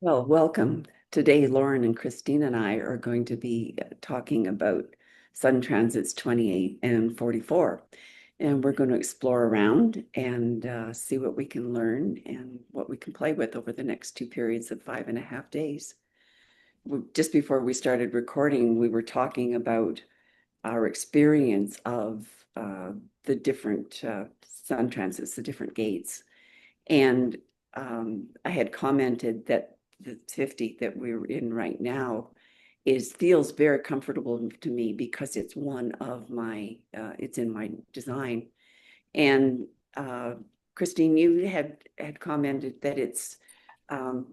Well, welcome. Today, Lauren and Christine and I are going to be talking about sun transits 28 and 44. And we're going to explore around and see what we can learn and what we can play with over the next two periods of 5.5 days. Just before we started recording, we were talking about our experience of the different sun transits, the different gates. And I had commented that the 50 that we're in right now feels very comfortable to me because it's one of my it's in my design. And Christine, you had commented that um,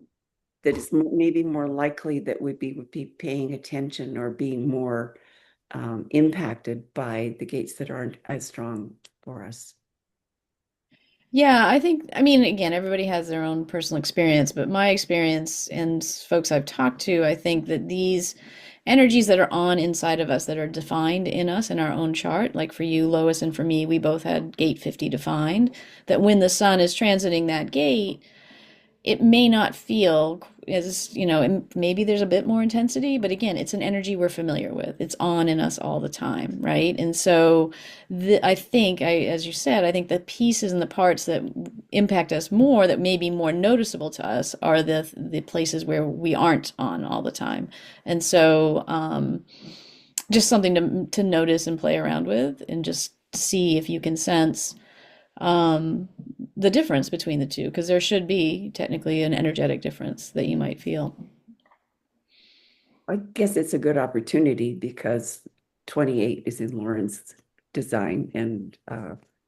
it's maybe more likely that would be paying attention or being more impacted by the gates that aren't as strong for us. Yeah, I mean, again, everybody has their own personal experience, but my experience and folks I've talked to, I think that these energies that are on inside of us, that are defined in us in our own chart, like for you, Lois, and for me, we both had gate 50 defined, that when the sun is transiting that gate, it may not feel as, maybe there's a bit more intensity, but again, it's an energy we're familiar with. It's on in us all the time, right? And so I think, as you said, I think the pieces and the parts that impact us more, that may be more noticeable to us, are the places where we aren't on all the time. And so just something to notice and play around with and just see if you can sense um, the difference between the two, because there should be technically an energetic difference that you might feel. I guess it's a good opportunity because 28 is in Lauren's design and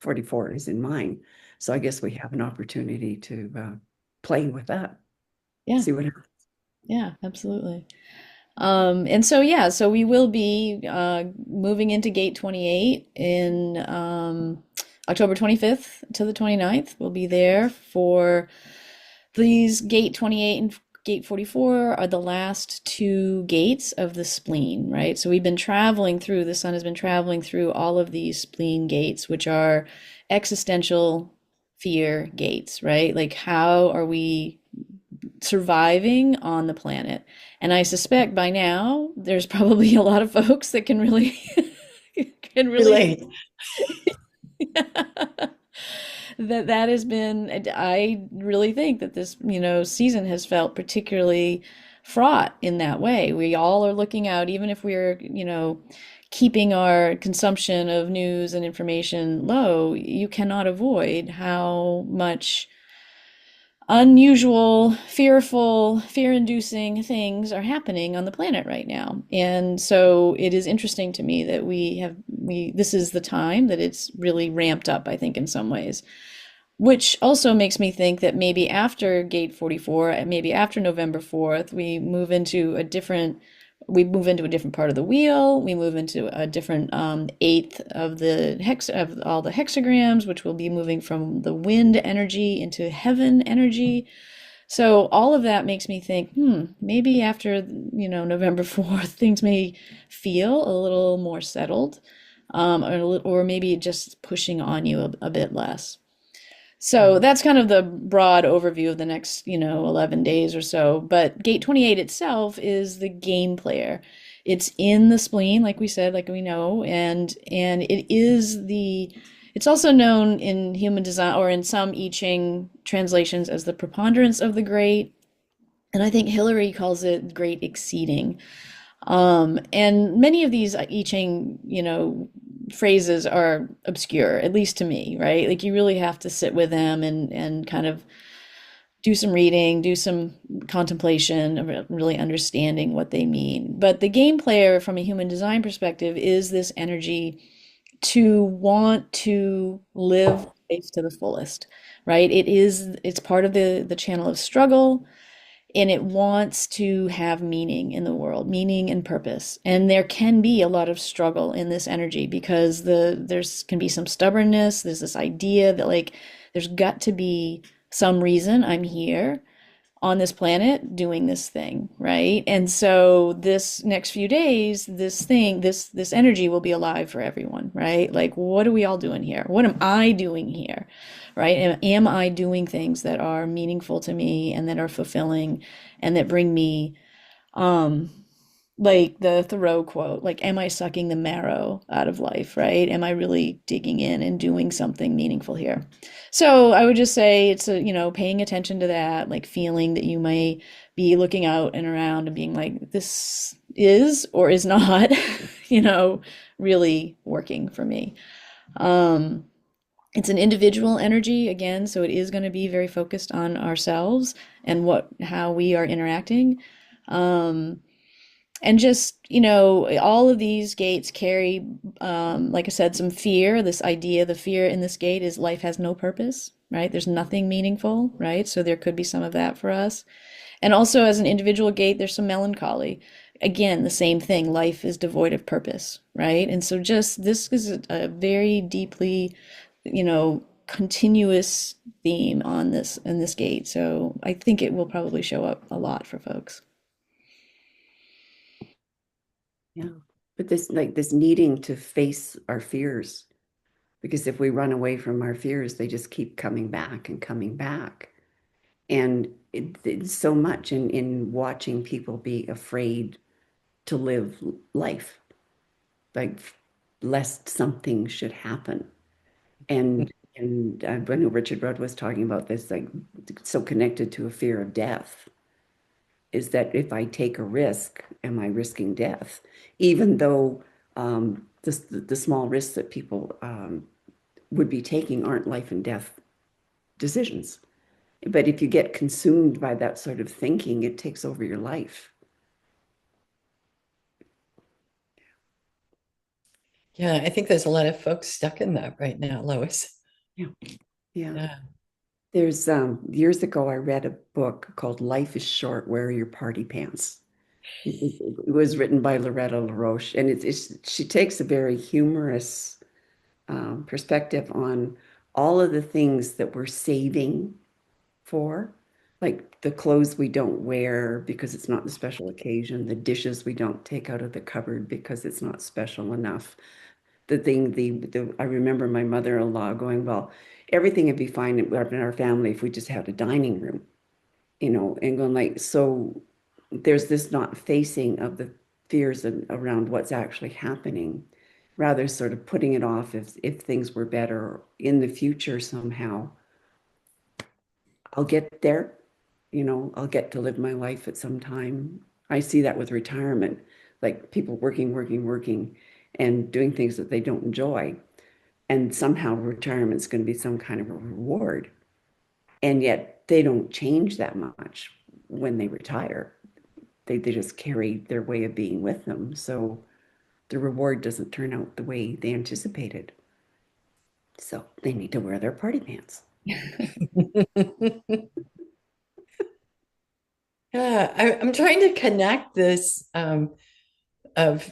44 is in mine. So I guess we have an opportunity to play with that, Yeah, see what happens. yeah, absolutely. And so, yeah, so we will be moving into gate 28 in October 25th to the 29th. We'll be there for these gate 28 and gate 44 are the last two gates of the spleen, right? So we've been traveling through, the sun has been traveling through all of these spleen gates, which are existential fear gates, right? Like, how are we surviving on the planet? And I suspect by now there's probably a lot of folks that can really can really Relate. that has been, I really think that this, season has felt particularly fraught in that way. We all are looking out, even if we're, keeping our consumption of news and information low, you cannot avoid how much unusual, fearful, fear-inducing things are happening on the planet right now. And so it is interesting to me that we this is the time that it's really ramped up, I think, in some ways. Which also makes me think that maybe after Gate 44, and maybe after November 4th, we move into a different part of the wheel. We move into a different eighth of the hex of all the hexagrams, which will be moving from the wind energy into heaven energy. So all of that makes me think, maybe after, November 4th, things may feel a little more settled, or maybe just pushing on you a bit less. So that's kind of the broad overview of the next, 11 days or so. But Gate 28 itself is the game player. It's in the spleen, like we said, like we know, and it's also known in human design or in some I Ching translations as the preponderance of the great. And I think Hillary calls it great exceeding. And many of these I Ching, phrases are obscure, at least to me, right? Like, you really have to sit with them and kind of do some reading, do some contemplation, of really understanding what they mean. But the game player, from a human design perspective, is this energy to want to live life to the fullest, right? It's part of the channel of struggle, and it wants to have meaning in the world, meaning and purpose. And there can be a lot of struggle in this energy because there's can be some stubbornness. There's this idea that, like, there's got to be some reason I'm here. on this planet doing this thing, right? And so this next few days, this energy will be alive for everyone, right? Like, what are we all doing here? What am I doing here? Right? Am I doing things that are meaningful to me and that are fulfilling and that bring me um like the Thoreau quote, like, am I sucking the marrow out of life, right? Am I really digging in and doing something meaningful here? So I would just say it's paying attention to that, like feeling that you may be looking out and around and being like, this is or is not, really working for me. Um, it's an individual energy again, so it is going to be very focused on ourselves and how we are interacting. Um, and just, all of these gates carry, like I said, some fear. This idea, the fear in this gate is life has no purpose, right? There's nothing meaningful, right? So there could be some of that for us. And also, as an individual gate, there's some melancholy. Again, the same thing. Life is devoid of purpose, right? And so just this is a very deeply, continuous theme on this in this gate. So I think it will probably show up a lot for folks. Yeah. But this needing to face our fears, because if we run away from our fears, they just keep coming back and coming back. And it's so much in watching people be afraid to live life, like lest something should happen. And I know Richard Rudd was talking about this, like so connected to a fear of death, is that if I take a risk, am I risking death? Even though the small risks that people would be taking aren't life and death decisions. But if you get consumed by that sort of thinking, it takes over your life. Yeah, I think there's a lot of folks stuck in that right now, Lois. Yeah. Yeah. Yeah. There's years ago, I read a book called Life is Short, Wear Your Party Pants. It was written by Loretta LaRoche, and she takes a very humorous perspective on all of the things that we're saving for, like the clothes we don't wear because it's not the special occasion, the dishes we don't take out of the cupboard because it's not special enough. I remember my mother-in-law going, well, everything would be fine in our family if we just had a dining room, and going like, so there's this not facing of the fears around what's actually happening, rather sort of putting it off if things were better in the future somehow. I'll get there, I'll get to live my life at some time. I see that with retirement, like people working, working, working, and doing things that they don't enjoy. And somehow retirement's going to be some kind of a reward. And yet they don't change that much when they retire. They just carry their way of being with them. So the reward doesn't turn out the way they anticipated. So they need to wear their party pants. Yeah, I'm trying to connect this of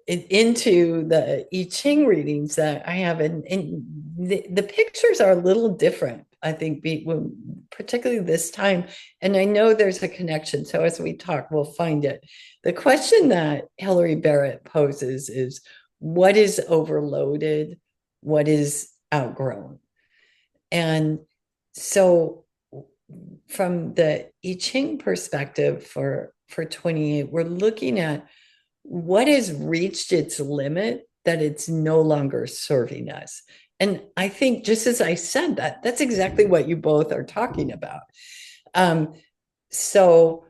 into the I Ching readings that I have, and the pictures are a little different, I think, particularly this time. And I know there's a connection. So as we talk, we'll find it. The question that Hilary Barrett poses is, what is overloaded? What is outgrown? And so from the I Ching perspective for 28, we're looking at what has reached its limit that it's no longer serving us. And I think, just as I said, that's exactly what you both are talking about. So,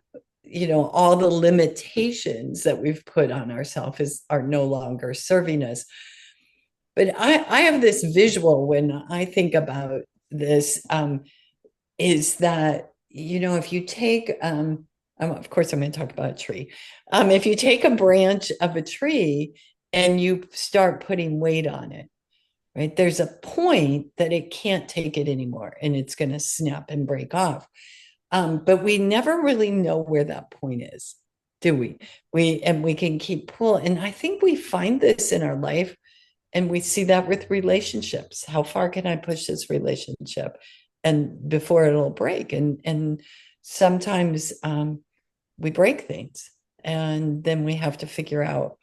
all the limitations that we've put on ourselves are no longer serving us. But I have this visual when I think about this, is that, if you take, of course, I'm going to talk about a tree. If you take a branch of a tree and you start putting weight on it, right, there's a point that it can't take it anymore and it's going to snap and break off. But we never really know where that point is, do we? We can keep pulling. And I think we find this in our life, and we see that with relationships. How far can I push this relationship and before it'll break? And sometimes we break things, and then we have to figure out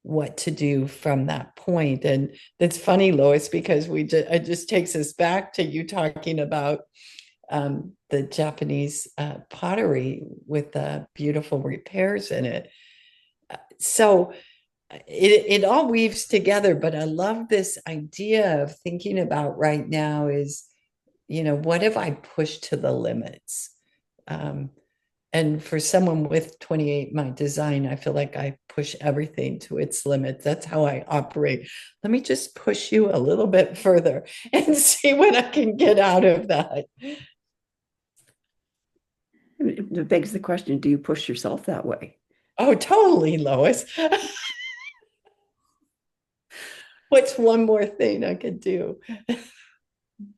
what to do from that point. And that's funny, Lois, because it just takes us back to you talking about the Japanese pottery with the beautiful repairs in it. So it all weaves together, but I love this idea of thinking about right now is, what have I pushed to the limits? And for someone with 28, my design, I feel like I push everything to its limits. That's how I operate. Let me just push you a little bit further and see what I can get out of that. It begs the question, do you push yourself that way? Oh, totally, Lois. What's one more thing I could do?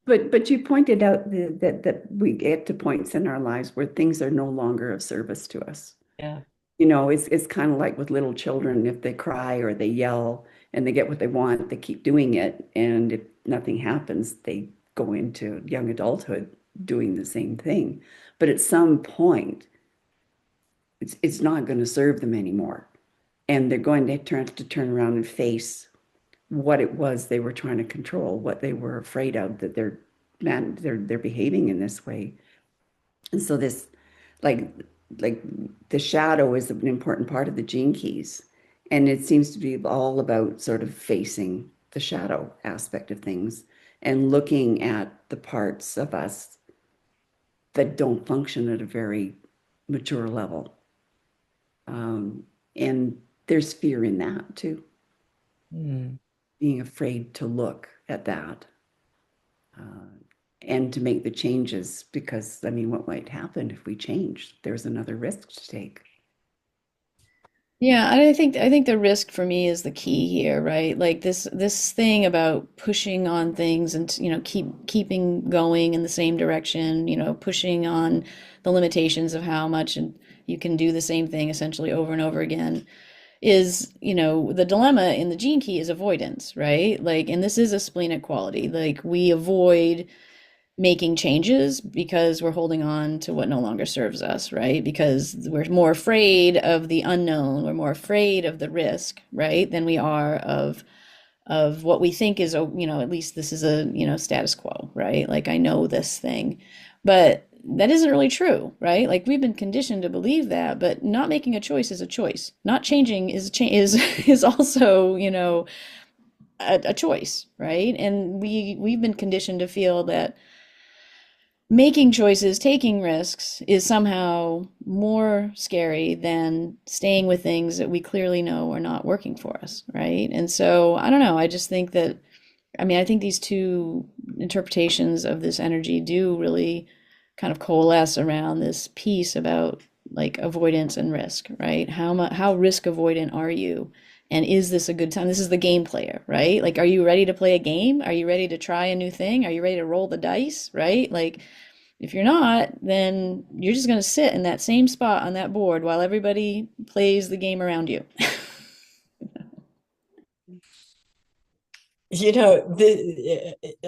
But you pointed out that we get to points in our lives where things are no longer of service to us. Yeah. It's kind of like with little children, if they cry or they yell and they get what they want, they keep doing it. And if nothing happens, they go into young adulthood doing the same thing. But at some point, it's not going to serve them anymore. And they're going to have to turn around and face what it was they were trying to control, what they were afraid of, that they're behaving in this way. And so this, like like the shadow is an important part of the gene keys. And it seems to be all about sort of facing the shadow aspect of things and looking at the parts of us that don't function at a very mature level. And there's fear in that too, being afraid to look at that and to make the changes, because I mean, what might happen if we change? There's another risk to take. Yeah, I think the risk for me is the key here, right? Like this thing about pushing on things and keeping going in the same direction, pushing on the limitations of how much and you can do the same thing essentially over and over again is, the dilemma in the gene key is avoidance, right? Like, and this is a splenic quality. Like we avoid making changes because we're holding on to what no longer serves us, right? Because we're more afraid of the unknown, we're more afraid of the risk, right, than we are of what we think is, at least this is a, status quo, right? Like I know this thing. But that isn't really true, right? Like we've been conditioned to believe that, but not making a choice is a choice. Not changing is also, a choice, right? And we've been conditioned to feel that making choices, taking risks is somehow more scary than staying with things that we clearly know are not working for us, right? And so I don't know. I just think that, I think these two interpretations of this energy do really kind of coalesce around this piece about like avoidance and risk, right? How risk avoidant are you? And is this a good time? This is the game player, right? Like, are you ready to play a game? Are you ready to try a new thing? Are you ready to roll the dice, right? Like, if you're not, then you're just going to sit in that same spot on that board while everybody plays the game around you.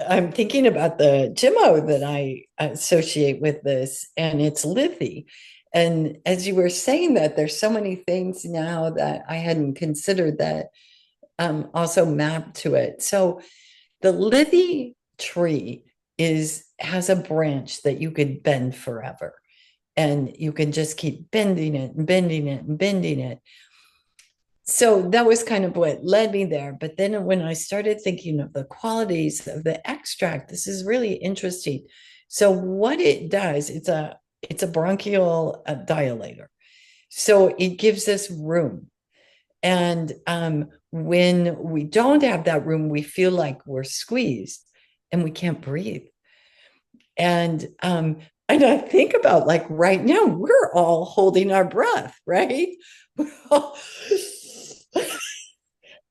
I'm thinking about the Gemmo that I associate with this, and it's Lithy. And as you were saying that, there's so many things now that I hadn't considered that also map to it. So the Lithy tree has a branch that you could bend forever, and you can just keep bending it and bending it and bending it. So that was kind of what led me there. But then when I started thinking of the qualities of the extract, this is really interesting. So what it does, it's a bronchial dilator. So it gives us room. And when we don't have that room, we feel like we're squeezed and we can't breathe. And I think about like right now, we're all holding our breath, right?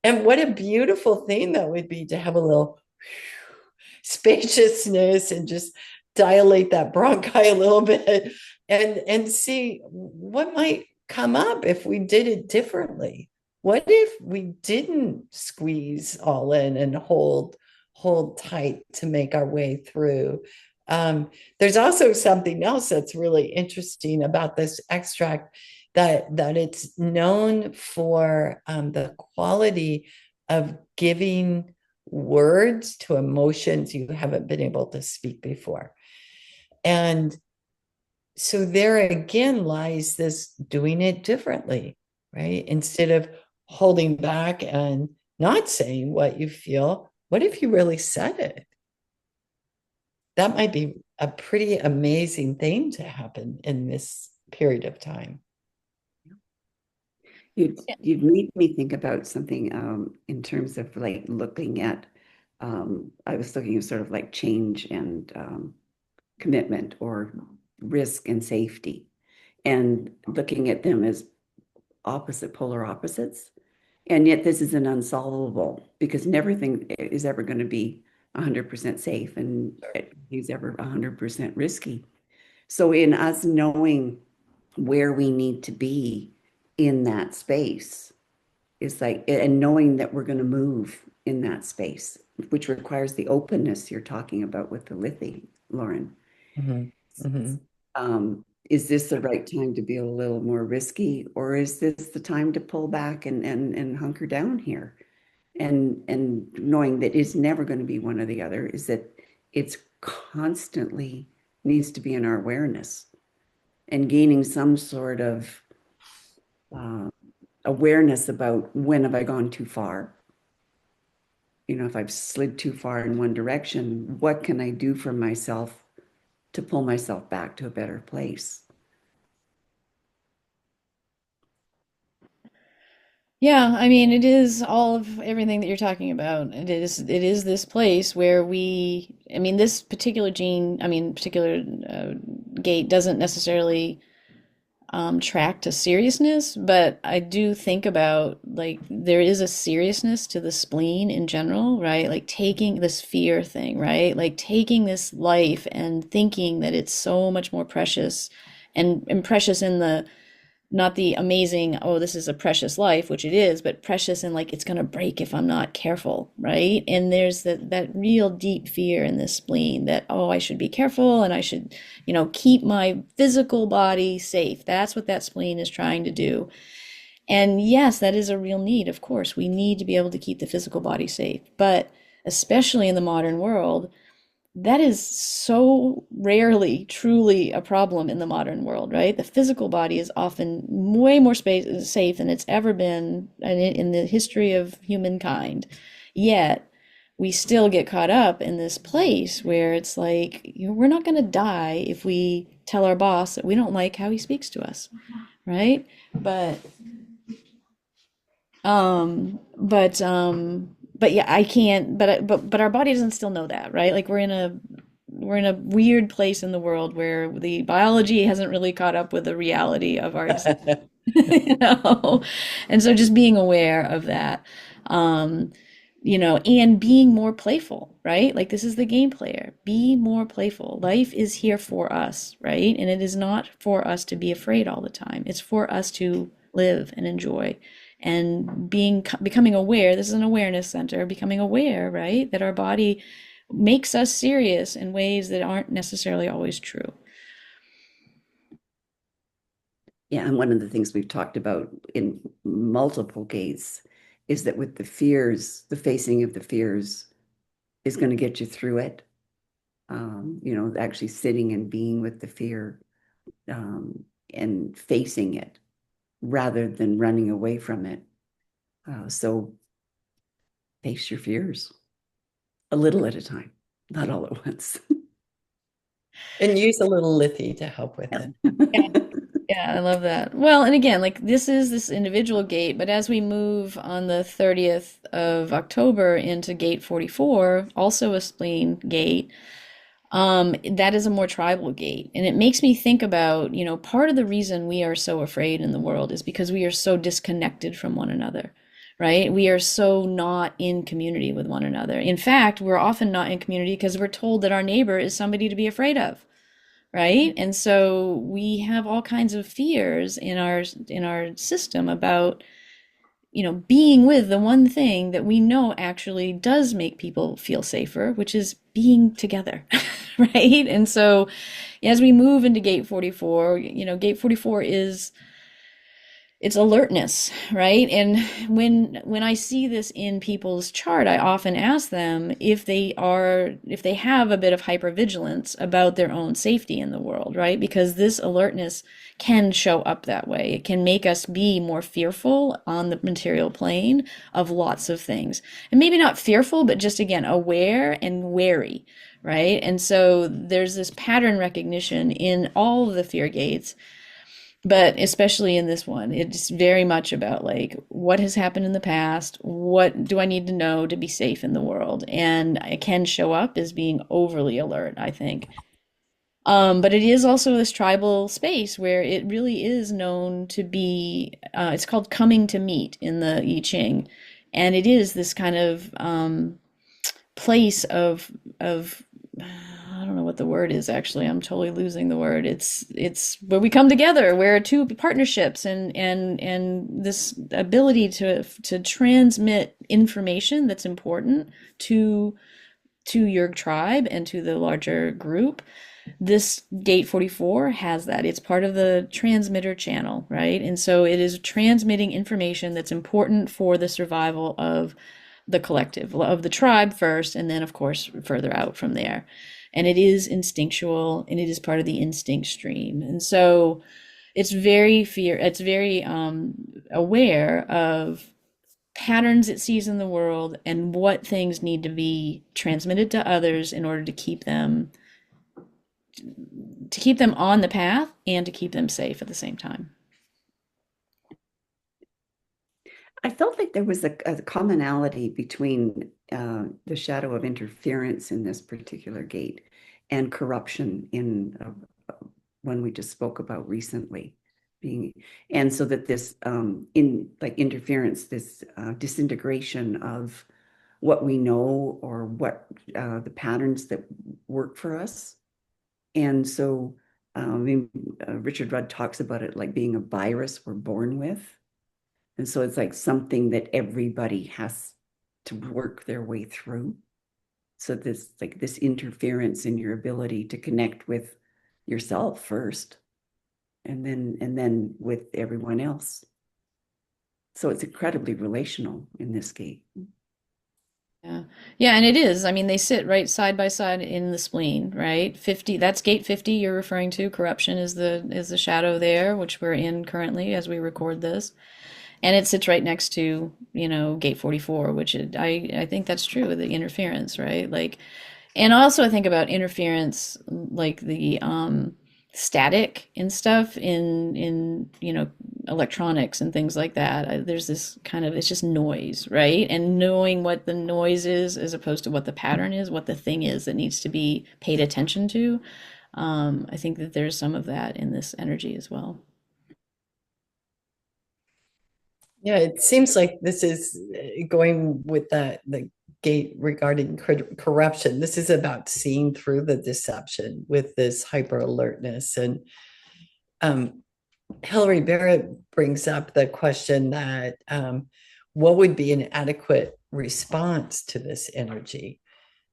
And what a beautiful thing that would be to have a little spaciousness and just dilate that bronchi a little bit and see what might come up if we did it differently. What if we didn't squeeze all in and hold tight to make our way through? There's also something else that's really interesting about this extract, that it's known for the quality of giving words to emotions you haven't been able to speak before. And so there again lies this doing it differently, right? Instead of holding back and not saying what you feel, what if you really said it? That might be a pretty amazing thing to happen in this period of time. You've made me think about something in terms of like looking at, I was looking at sort of like change and commitment or risk and safety, and looking at them as polar opposites. And yet this is an unsolvable because everything is ever going to be 100% safe and is ever 100% risky. So in us knowing where we need to be in that space, is like, and knowing that we're going to move in that space, which requires the openness you're talking about with the Lithy, Lauren. Mhm, mhm. Is this the right time to be a little more risky, or is this the time to pull back and hunker down here? And knowing that it's never going to be one or the other, is that it's constantly needs to be in our awareness and gaining some sort of uh, awareness about when have I gone too far? You know, if I've slid too far in one direction, what can I do for myself to pull myself back to a better place? Yeah, I mean, it is all of everything that you're talking about. It is this place where I mean, this particular gene, I mean, particular gate doesn't necessarily track to seriousness, but I do think about like there is a seriousness to the spleen in general, right? Like taking this fear thing, right? Like taking this life and thinking that it's so much more precious and precious in the not the amazing, oh, this is a precious life, which it is, but precious and like it's going to break if I'm not careful, right? And there's that real deep fear in this spleen that, oh, I should be careful and I should, keep my physical body safe. That's what that spleen is trying to do. And yes, that is a real need. Of course, we need to be able to keep the physical body safe. But especially in the modern world, that is so rarely truly a problem in the modern world, right? The physical body is often way more safe than it's ever been in the history of humankind. Yet, we still get caught up in this place where it's like, we're not going to die if we tell our boss that we don't like how he speaks to us, right? But um, but but yeah, I can't. But our body doesn't still know that, right? Like we're in a weird place in the world where the biology hasn't really caught up with the reality of our existence, you know? And so just being aware of that, um, and being more playful, right? Like this is the game player. Be more playful. Life is here for us, right? And it is not for us to be afraid all the time. It's for us to live and enjoy. And becoming aware, this is an awareness center, becoming aware, right? That our body makes us serious in ways that aren't necessarily always true. Yeah, and one of the things we've talked about in multiple gates is that with the fears, the facing of the fears is going to get you through it. Actually sitting and being with the fear and facing it rather than running away from it. So face your fears a little at a time, not all at once. And use a little lithy to help with it. Yeah, yeah, I love that. Well, and again, like this is this individual gate, but as we move on the 30th of October into gate 44, also a spleen gate, that is a more tribal gate. And it makes me think about, part of the reason we are so afraid in the world is because we are so disconnected from one another, right? We are so not in community with one another. In fact, we're often not in community because we're told that our neighbor is somebody to be afraid of, right? And so we have all kinds of fears in our system about being with the one thing that we know actually does make people feel safer, which is being together, right? And so as we move into gate 44, gate 44 is it's alertness, right? And when I see this in people's chart, I often ask them if they have a bit of hypervigilance about their own safety in the world, right? Because this alertness can show up that way. It can make us be more fearful on the material plane of lots of things. And maybe not fearful, but just again aware and wary, right? And so there's this pattern recognition in all of the fear gates, but especially in this one, it's very much about like what has happened in the past, what do I need to know to be safe in the world, and it can show up as being overly alert, I think. But it is also this tribal space where it really is known to be, it's called coming to meet in the I Ching. And it is this kind of place of I don't know what the word is actually. I'm totally losing the word. It's where we come together, where two partnerships and this ability to transmit information that's important to your tribe and to the larger group. This gate 44 has that. It's part of the transmitter channel, right? And so it is transmitting information that's important for the survival of the collective, of the tribe first, and then, of course, further out from there. And it is instinctual, and it is part of the instinct stream. And so it's very aware of patterns it sees in the world and what things need to be transmitted to others in order to keep them on the path and to keep them safe at the same time. I felt like there was a commonality between the shadow of interference in this particular gate and corruption in one we just spoke about recently. And so that this in like interference, this disintegration of what we know or what the patterns that work for us. And so Richard Rudd talks about it like being a virus we're born with. And so it's like something that everybody has to work their way through. So this interference in your ability to connect with yourself first and then with everyone else. So it's incredibly relational in this gate. Yeah. Yeah, and it is. I mean, they sit right side by side in the spleen, right? 50, that's gate 50 you're referring to. Corruption is the shadow there, which we're in currently as we record this. And it sits right next to, gate 44, which I think that's true, the interference, right? Like, and also I think about interference, like the static and stuff in electronics and things like that. There's this kind of, it's just noise, right? And knowing what the noise is as opposed to what the pattern is, what the thing is that needs to be paid attention to. I think that there's some of that in this energy as well. Yeah, it seems like this is going with the gate regarding corruption. This is about seeing through the deception with this hyper alertness. And Hilary Barrett brings up the question that what would be an adequate response to this energy?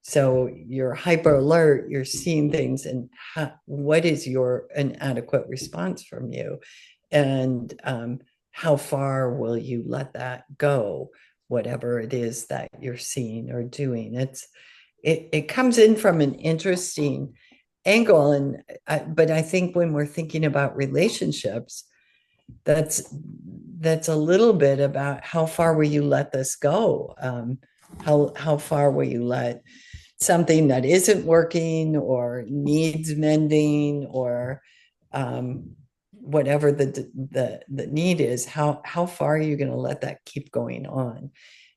So you're hyper alert, you're seeing things, and what is an adequate response from you? And how far will you let that go, whatever it is that you're seeing or doing? It comes in from an interesting angle, and but I think when we're thinking about relationships, that's a little bit about how far will you let this go? How far will you let something that isn't working or needs mending or whatever the need is, how far are you going to let that keep going on?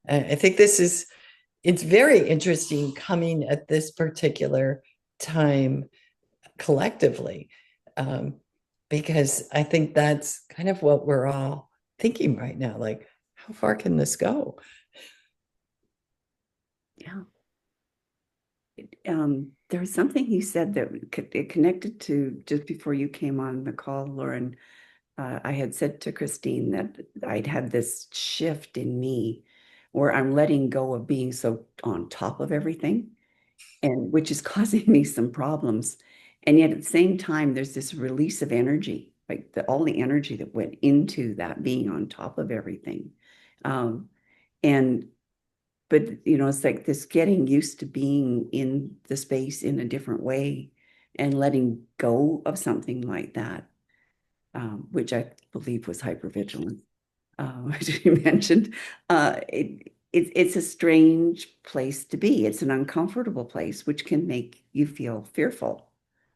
And I think it's very interesting coming at this particular time collectively, because I think that's kind of what we're all thinking right now. Like, how far can this go? Yeah. There was something you said that it connected to just before you came on the call, Lauren, I had said to Christine that I'd had this shift in me where I'm letting go of being so on top of everything, and which is causing me some problems. And yet at the same time, there's this release of energy, like all the energy that went into that being on top of everything. Um, and but it's like this getting used to being in the space in a different way and letting go of something like that, which I believe was hypervigilance, which you mentioned. It's a strange place to be. It's an uncomfortable place, which can make you feel fearful.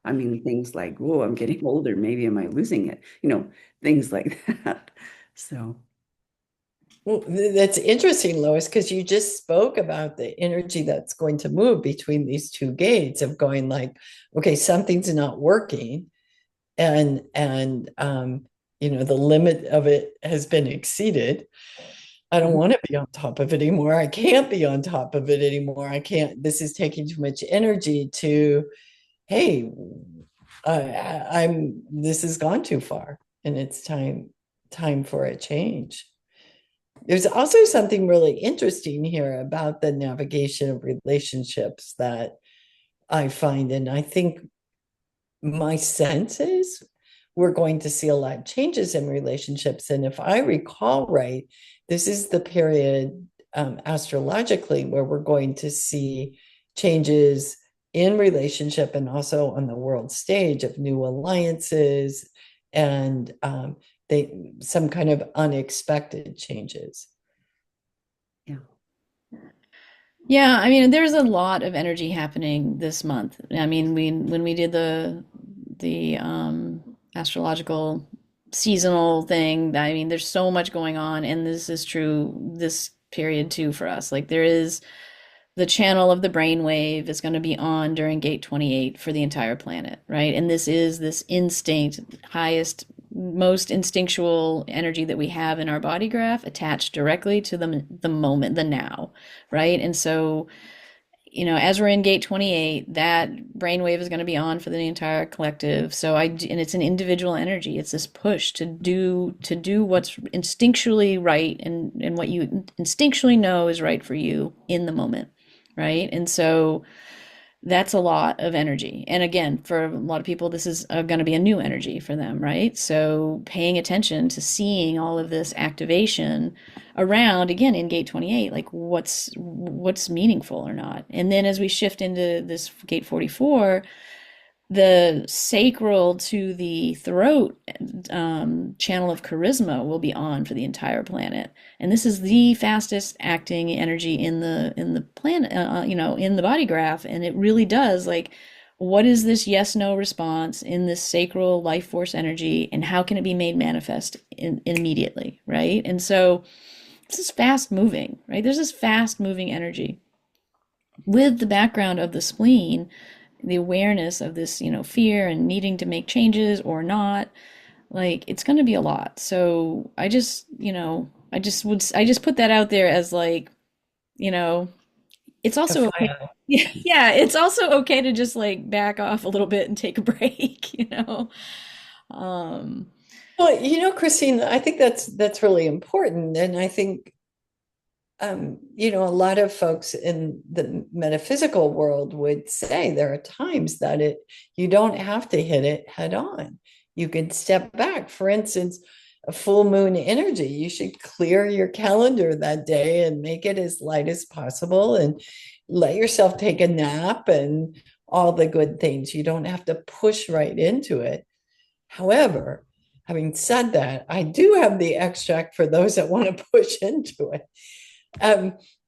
I mean, things like, oh, I'm getting older. Maybe am I losing it? Things like that. So, Well, that's interesting, Lois, because you just spoke about the energy that's going to move between these two gates of going like, okay, something's not working, and the limit of it has been exceeded. I don't want to be on top of it anymore. I can't be on top of it anymore. I can't. This is taking too much energy to, hey, I'm. This has gone too far, and it's time for a change. There's also something really interesting here about the navigation of relationships that I find, and I think my sense is we're going to see a lot of changes in relationships. And if I recall right, this is the period astrologically where we're going to see changes in relationship and also on the world stage of new alliances and some kind of unexpected changes. yeah. Yeah, I mean, there's a lot of energy happening this month. I mean, when we did the astrological seasonal thing, I mean, there's so much going on, and this is true this period too for us. Like there is the channel of the brainwave is going to be on during gate 28 for the entire planet, right? And this is this instinct, highest, most instinctual energy that we have in our body graph attached directly to the moment, the now, right? And so, as we're in gate 28, that brainwave is going to be on for the entire collective. And it's an individual energy. It's this push to do what's instinctually right and what you instinctually know is right for you in the moment, right? And so that's a lot of energy. And again, for a lot of people, this is going to be a new energy for them, right? So paying attention to seeing all of this activation around, again, in gate 28, like what's meaningful or not. And then as we shift into this gate 44, the sacral to the throat channel of charisma will be on for the entire planet, and this is the fastest acting energy in the planet, in the body graph, and it really does like, what is this yes no response in this sacral life force energy, and how can it be made manifest immediately, right? And so this is fast moving, right? There's this fast moving energy with the background of the spleen, the awareness of this, fear and needing to make changes or not, like it's going to be a lot. So I just put that out there as like, it's also okay. Yeah, it's also okay to just like back off a little bit and take a break. Um, Well, Christine, I think that's really important. And I think a lot of folks in the metaphysical world would say there are times that you don't have to hit it head on. You can step back. For instance, a full moon energy, you should clear your calendar that day and make it as light as possible and let yourself take a nap and all the good things. You don't have to push right into it. However, having said that, I do have the extract for those that want to push into it.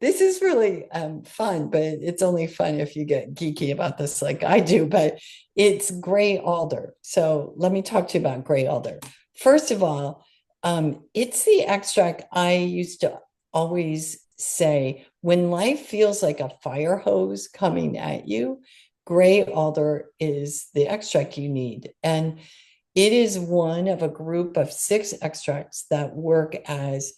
This is really fun, but it's only fun if you get geeky about this like I do, but it's gray alder. So let me talk to you about gray alder. First of all, it's the extract I used to always say when life feels like a fire hose coming at you, gray alder is the extract you need. And it is one of a group of 6 extracts that work as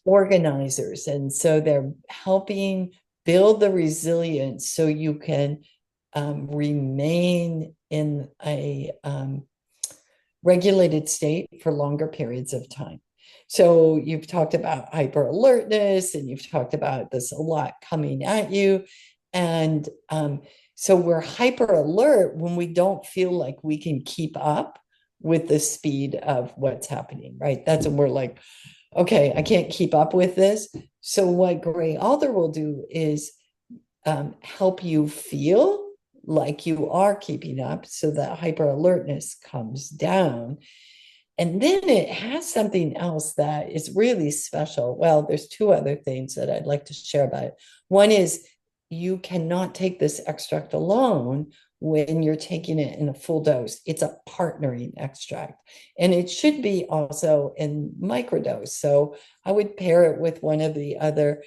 organizers. And so they're helping build the resilience so you can remain in a regulated state for longer periods of time. So you've talked about hyper alertness, and you've talked about this a lot coming at you. And so we're hyper alert when we don't feel like we can keep up with the speed of what's happening, right? That's when we're like, okay, I can't keep up with this. So what Gray Alder will do is help you feel like you are keeping up, so that hyper alertness comes down. And then it has something else that is really special. Well, there's two other things that I'd like to share about it. One is you cannot take this extract alone when you're taking it in a full dose. It's a partnering extract, and it should be also in microdose. So I would pair it with one of the other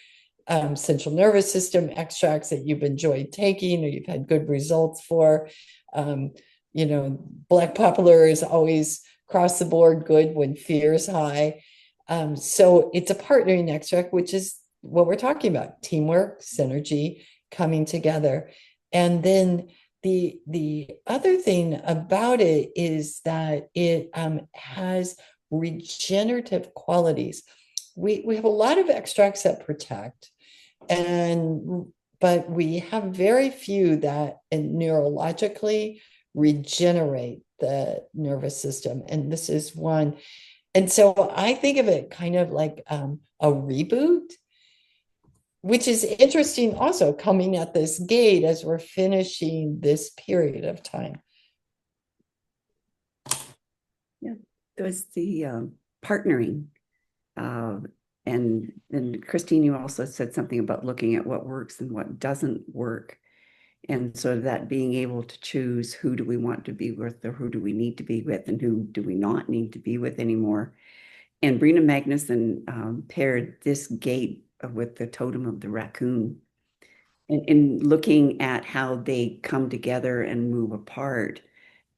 central nervous system extracts that you've enjoyed taking or you've had good results for. Black poplar is always across the board good when fear is high. So it's a partnering extract, which is what we're talking about: teamwork, synergy, coming together. And then the other thing about it is that it has regenerative qualities. We have a lot of extracts that protect, but we have very few that neurologically regenerate the nervous system, and this is one. And so I think of it kind of like a reboot, which is interesting also coming at this gate as we're finishing this period of time. Yeah, there's the partnering. And then Christine, you also said something about looking at what works and what doesn't work. And so that being able to choose who do we want to be with, or who do we need to be with, and who do we not need to be with anymore. And Brina Magnuson paired this gate with the totem of the raccoon. And in looking at how they come together and move apart,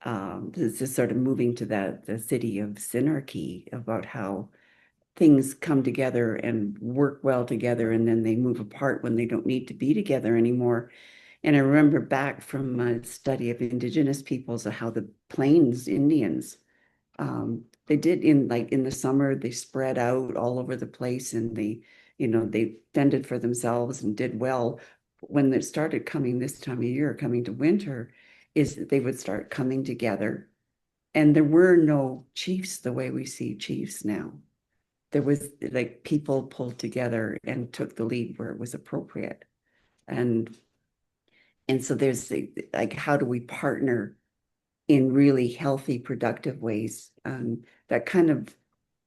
this is sort of moving to the city of synarchy, about how things come together and work well together, and then they move apart when they don't need to be together anymore. And I remember back from a study of indigenous peoples, of how the Plains Indians, they did in the summer, they spread out all over the place, and they fended for themselves and did well. When it started coming this time of year, coming to winter, is that they would start coming together, and there were no chiefs the way we see chiefs now. There was like people pulled together and took the lead where it was appropriate. And so there's like, how do we partner in really healthy, productive ways? That kind of,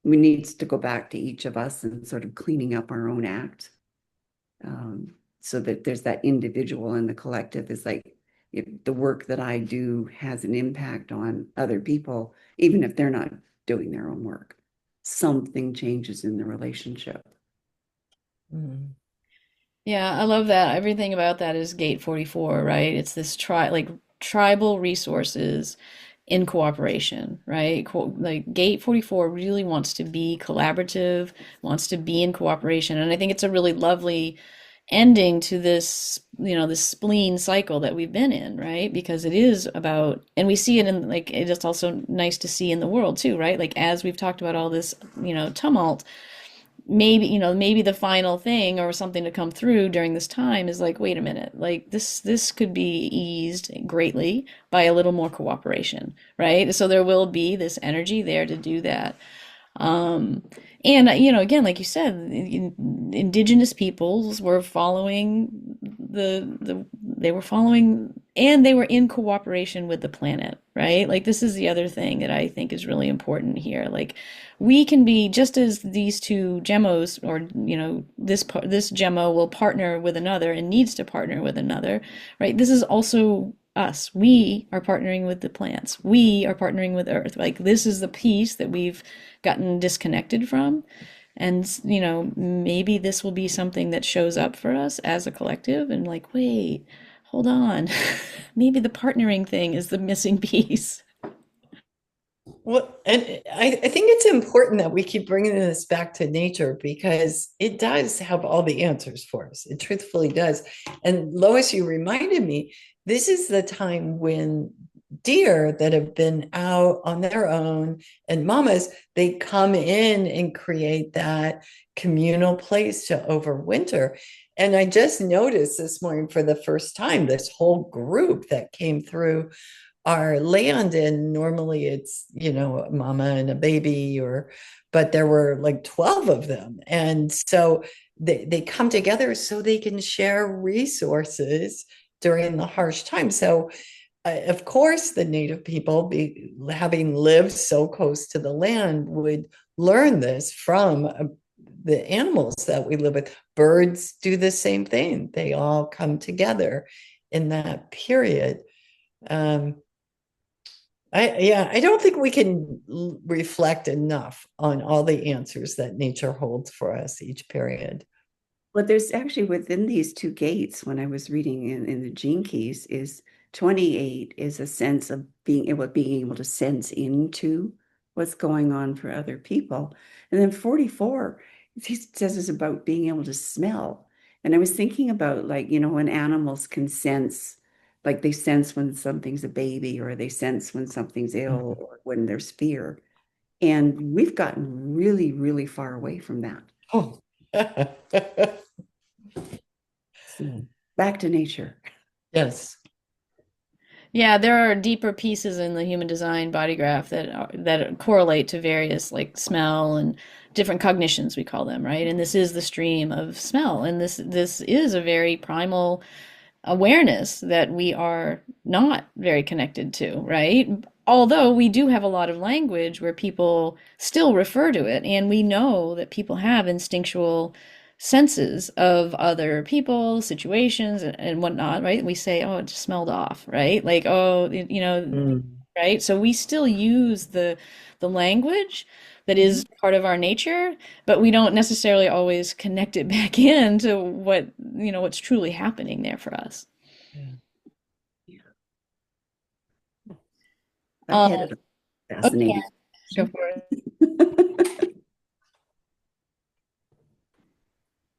we needs to go back to each of us and sort of cleaning up our own act. So that there's that individual, and the collective is like, if the work that I do has an impact on other people, even if they're not doing their own work, something changes in the relationship. Mm. Yeah, I love that. Everything about that is Gate 44, right? It's this tribal resources in cooperation, right? Like Gate 44 really wants to be collaborative, wants to be in cooperation. And I think it's a really lovely ending to this, this spleen cycle that we've been in, right? Because it is about, and we see it in, like, it's also nice to see in the world too, right? Like, as we've talked about all this, tumult, maybe the final thing or something to come through during this time is like, wait a minute, like this could be eased greatly by a little more cooperation, right? So there will be this energy there to do that. And again, like you said, indigenous peoples were following they were following, and they were in cooperation with the planet, right? Like, this is the other thing that I think is really important here. Like, we can be, just as these two gemmos, or this gemmo will partner with another and needs to partner with another, right? This is also us. We are partnering with the plants. We are partnering with Earth. Like, this is the piece that we've gotten disconnected from. And, maybe this will be something that shows up for us as a collective, and like, wait, hold on. Maybe the partnering thing is the missing piece. Well, and I think it's important that we keep bringing this back to nature, because it does have all the answers for us. It truthfully does. And Lois, you reminded me, this is the time when deer that have been out on their own, and mamas, they come in and create that communal place to overwinter. And I just noticed this morning for the first time this whole group that came through our land, and normally it's, a mama and a baby, but there were like 12 of them. And so they come together so they can share resources during the harsh time. So of course, the native people, having lived so close to the land, would learn this from the animals that we live with. Birds do the same thing. They all come together in that period. I don't think we can reflect enough on all the answers that nature holds for us each period. Well, there's actually within these two gates, when I was reading in the Gene Keys, is 28 is a sense of being able to sense into what's going on for other people. And then 44, he says is about being able to smell. And I was thinking about, like, when animals can sense, like they sense when something's a baby, or they sense when something's ill, or when there's fear. And we've gotten really, really far away from that. Oh. So back to nature. Yes. Yeah, there are deeper pieces in the human design body graph that correlate to various like smell and different cognitions, we call them, right? And this is the stream of smell, and this is a very primal awareness that we are not very connected to, right? Although we do have a lot of language where people still refer to it, and we know that people have instinctual senses of other people, situations, and whatnot, right? We say, oh, it just smelled off, right? Like, oh, right? So we still use the language that is part of our nature, but we don't necessarily always connect it back into what's truly happening there for us. I get it. Fascinating. Okay, go for it.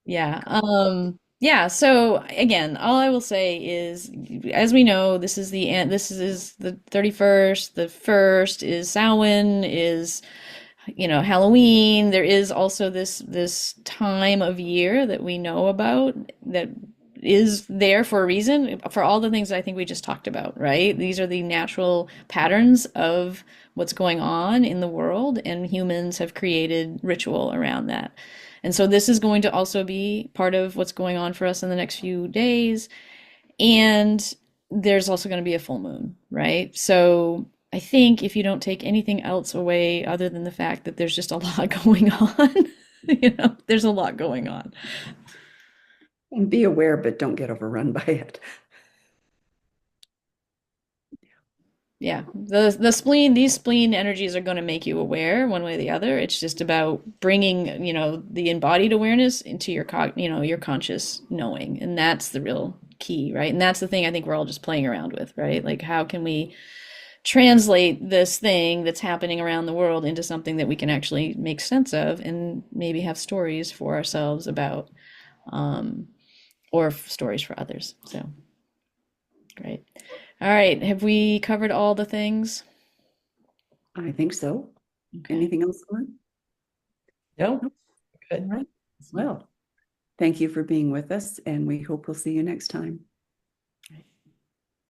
Yeah. So again, all I will say is, as we know, this is the 31st. The first is Samhain, is Halloween. There is also this time of year that we know about that is there for a reason, for all the things I think we just talked about, right? These are the natural patterns of what's going on in the world, and humans have created ritual around that. And so this is going to also be part of what's going on for us in the next few days. And there's also going to be a full moon, right? So I think if you don't take anything else away other than the fact that there's just a lot going on, there's a lot going on. And be aware, but don't get overrun by it. Yeah, these spleen energies are going to make you aware one way or the other. It's just about bringing, the embodied awareness into your your conscious knowing, and that's the real key, right? And that's the thing I think we're all just playing around with, right? Like, how can we translate this thing that's happening around the world into something that we can actually make sense of, and maybe have stories for ourselves about, or stories for others. So, great. All right. Have we covered all the things? I think so. Okay. Anything else, Lauren? No. Good. All right. Well, thank you for being with us, and we hope we'll see you next time.